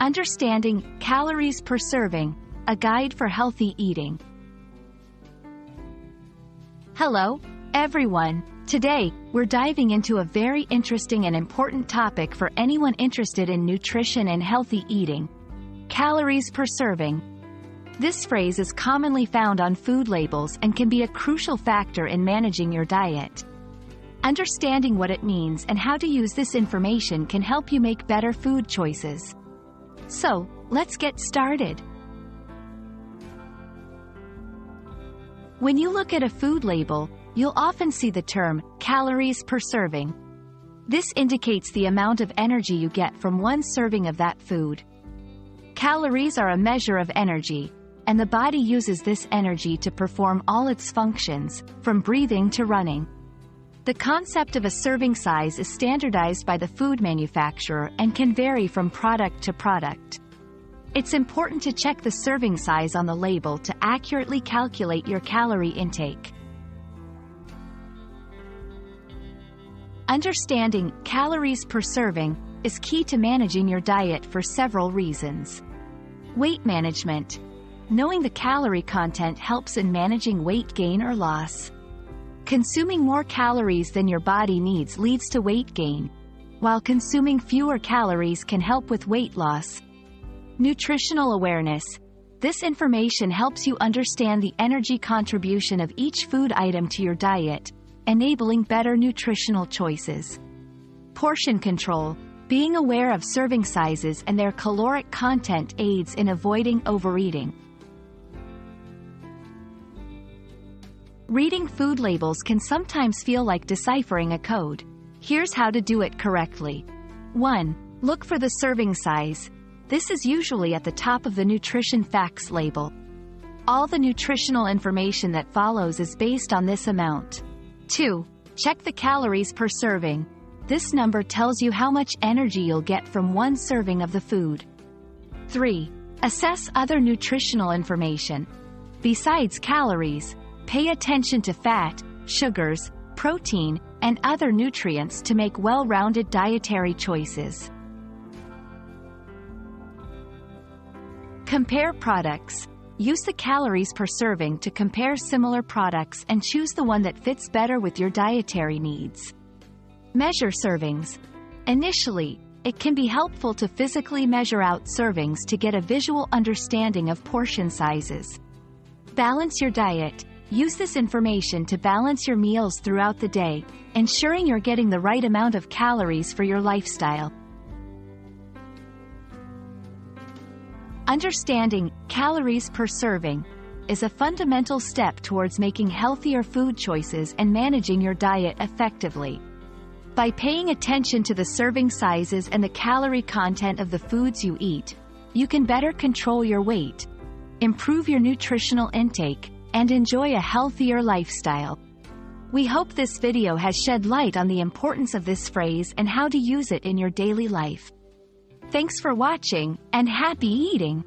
Understanding calories per serving, a guide for healthy eating. Hello, everyone. Today, we're diving into a very interesting and important topic for anyone interested in nutrition and healthy eating: calories per serving. This phrase is commonly found on food labels and can be a crucial factor in managing your diet. Understanding what it means and how to use this information can help you make better food choices. So, let's get started. When you look at a food label, you'll often see the term calories per serving. This indicates the amount of energy you get from one serving of that food. Calories are a measure of energy, and the body uses this energy to perform all its functions, from breathing to running. The concept of a serving size is standardized by the food manufacturer and can vary from product to product. It's important to check the serving size on the label to accurately calculate your calorie intake. Understanding calories per serving is key to managing your diet for several reasons. Weight management. Knowing the calorie content helps in managing weight gain or loss. Consuming more calories than your body needs leads to weight gain, while consuming fewer calories can help with weight loss. Nutritional awareness. This information helps you understand the energy contribution of each food item to your diet, enabling better nutritional choices. Portion control. Being aware of serving sizes and their caloric content aids in avoiding overeating. Reading food labels can sometimes feel like deciphering a code. Here's how to do it correctly. 1. Look for the serving size. This is usually at the top of the nutrition facts label. All the nutritional information that follows is based on this amount. 2. Check the calories per serving. This number tells you how much energy you'll get from one serving of the food. 3. Assess other nutritional information. Besides calories, pay attention to fat, sugars, protein, and other nutrients to make well-rounded dietary choices. Compare products. Use the calories per serving to compare similar products and choose the one that fits better with your dietary needs. Measure servings. Initially, it can be helpful to physically measure out servings to get a visual understanding of portion sizes. Balance your diet. Use this information to balance your meals throughout the day, ensuring you're getting the right amount of calories for your lifestyle. Understanding calories per serving is a fundamental step towards making healthier food choices and managing your diet effectively. By paying attention to the serving sizes and the calorie content of the foods you eat, you can better control your weight, improve your nutritional intake, and enjoy a healthier lifestyle. We hope this video has shed light on the importance of this phrase and how to use it in your daily life. Thanks for watching, and happy eating!